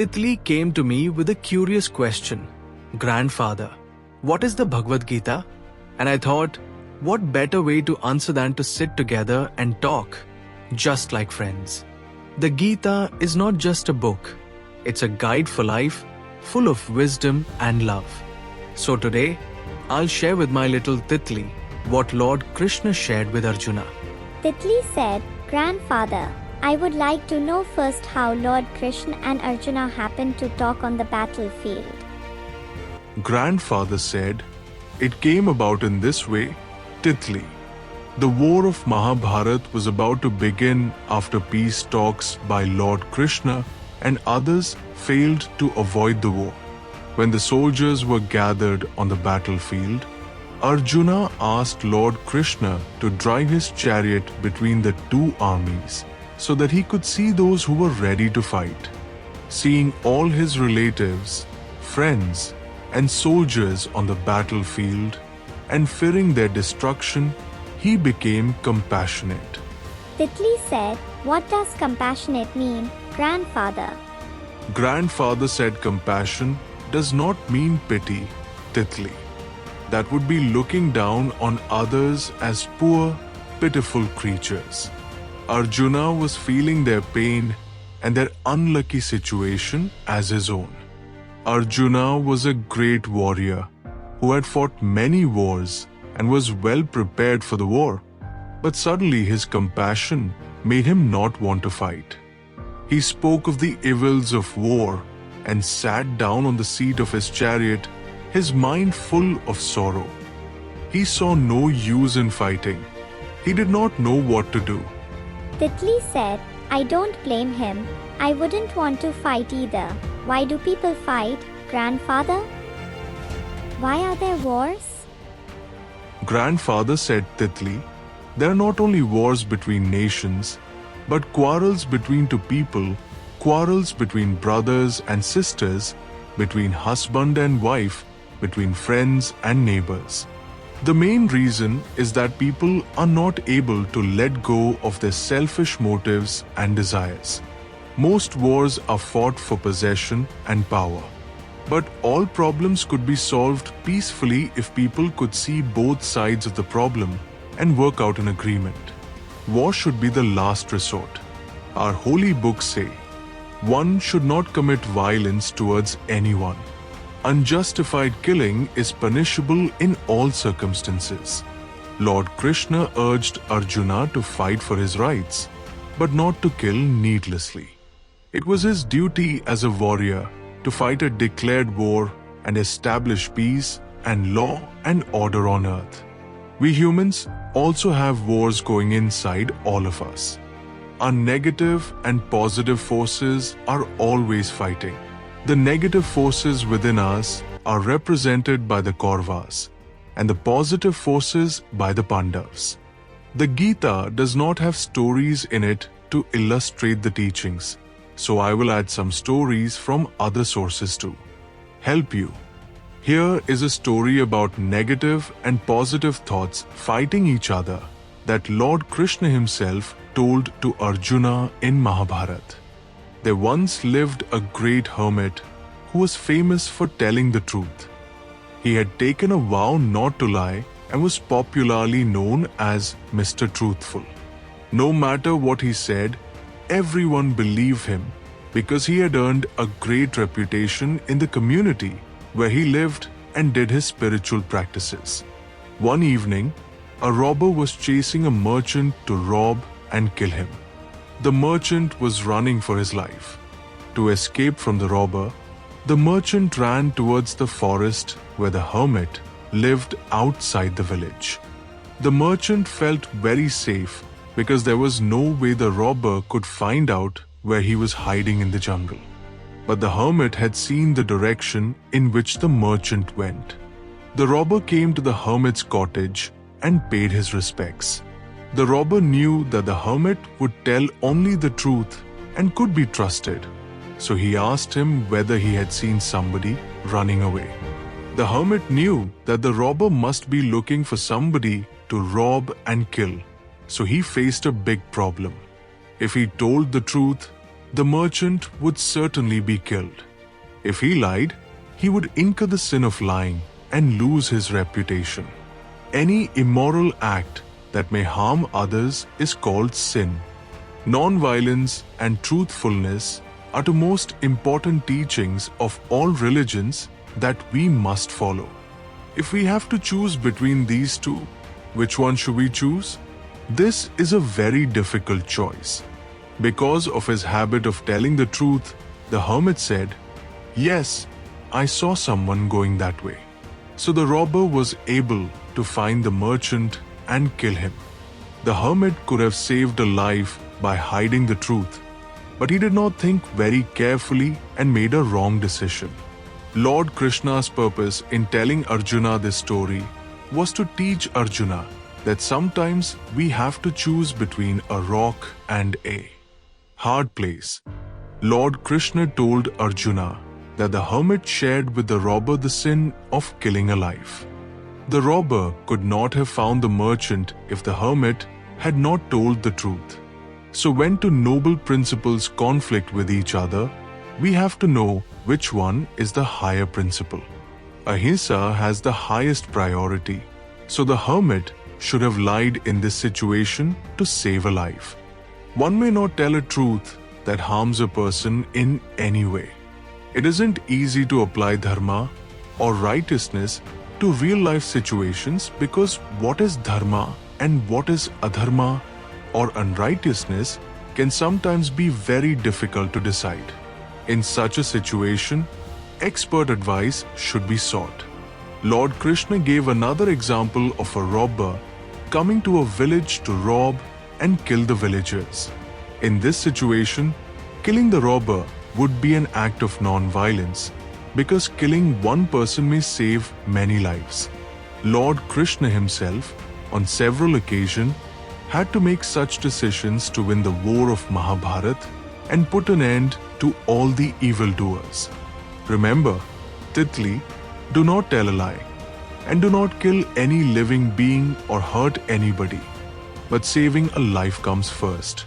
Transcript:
Titli came to me with a curious question. Grandfather, what is the Bhagavad Gita? And I thought, what better way to answer than to sit together and talk, just like friends. The Gita is not just a book. It's a guide for life, full of wisdom and love. So today, I'll share with my little Titli what Lord Krishna shared with Arjuna. Titli said, Grandfather, I would like to know first how Lord Krishna and Arjuna happened to talk on the battlefield. Grandfather said, it came about in this way, Titli. The war of Mahabharat was about to begin after peace talks by Lord Krishna and others failed to avoid the war. When the soldiers were gathered on the battlefield, Arjuna asked Lord Krishna to drive his chariot between the two armies so that he could see those who were ready to fight. Seeing all his relatives, friends, and soldiers on the battlefield and fearing their destruction, he became compassionate. Titli said, what does compassionate mean, Grandfather? Grandfather said compassion does not mean pity, Titli. That would be looking down on others as poor, pitiful creatures. Arjuna was feeling their pain and their unlucky situation as his own. Arjuna was a great warrior who had fought many wars and was well prepared for the war. But suddenly his compassion made him not want to fight. He spoke of the evils of war and sat down on the seat of his chariot, his mind full of sorrow. He saw no use in fighting. He did not know what to do. Titli said, I don't blame him. I wouldn't want to fight either. Why do people fight, Grandfather? Why are there wars? Grandfather said, Titli, there are not only wars between nations, but quarrels between two people, quarrels between brothers and sisters, between husband and wife, between friends and neighbors. The main reason is that people are not able to let go of their selfish motives and desires. Most wars are fought for possession and power. But all problems could be solved peacefully if people could see both sides of the problem and work out an agreement. War should be the last resort. Our holy books say, one should not commit violence towards anyone. Unjustified killing is punishable in all circumstances. Lord Krishna urged Arjuna to fight for his rights, but not to kill needlessly. It was his duty as a warrior to fight a declared war and establish peace and law and order on earth. We humans also have wars going inside all of us. Our negative and positive forces are always fighting. The negative forces within us are represented by the Kauravas and the positive forces by the Pandavas. The Gita does not have stories in it to illustrate the teachings, so I will add some stories from other sources to help you. Here is a story about negative and positive thoughts fighting each other that Lord Krishna himself told to Arjuna in Mahabharat. There once lived a great hermit who was famous for telling the truth. He had taken a vow not to lie and was popularly known as Mr. Truthful. No matter what he said, everyone believed him because he had earned a great reputation in the community where he lived and did his spiritual practices. One evening, a robber was chasing a merchant to rob and kill him. The merchant was running for his life. To escape from the robber, the merchant ran towards the forest where the hermit lived outside the village. The merchant felt very safe because there was no way the robber could find out where he was hiding in the jungle. But the hermit had seen the direction in which the merchant went. The robber came to the hermit's cottage and paid his respects. The robber knew that the hermit would tell only the truth and could be trusted, so he asked him whether he had seen somebody running away. The hermit knew that the robber must be looking for somebody to rob and kill, so he faced a big problem. If he told the truth, the merchant would certainly be killed. If he lied, he would incur the sin of lying and lose his reputation. Any immoral act that may harm others is called sin. Non-violence and truthfulness are the most important teachings of all religions that we must follow. If we have to choose between these two, which one should we choose? This is a very difficult choice. Because of his habit of telling the truth, the hermit said, "Yes, I saw someone going that way." So the robber was able to find the merchant and kill him. The hermit could have saved a life by hiding the truth, but he did not think very carefully and made a wrong decision. Lord Krishna's purpose in telling Arjuna this story was to teach Arjuna that sometimes we have to choose between a rock and a hard place. Lord Krishna told Arjuna that the hermit shared with the robber the sin of killing a life. The robber could not have found the merchant if the hermit had not told the truth. So when two noble principles conflict with each other, we have to know which one is the higher principle. Ahimsa has the highest priority, so the hermit should have lied in this situation to save a life. One may not tell a truth that harms a person in any way. It isn't easy to apply dharma or righteousness to real-life situations because what is dharma and what is adharma or unrighteousness can sometimes be very difficult to decide. In such a situation, expert advice should be sought. Lord Krishna gave another example of a robber coming to a village to rob and kill the villagers. In this situation, killing the robber would be an act of non-violence because killing one person may save many lives. Lord Krishna himself, on several occasions, had to make such decisions to win the war of Mahabharat and put an end to all the evildoers. Remember, Titli, do not tell a lie, and do not kill any living being or hurt anybody, but saving a life comes first.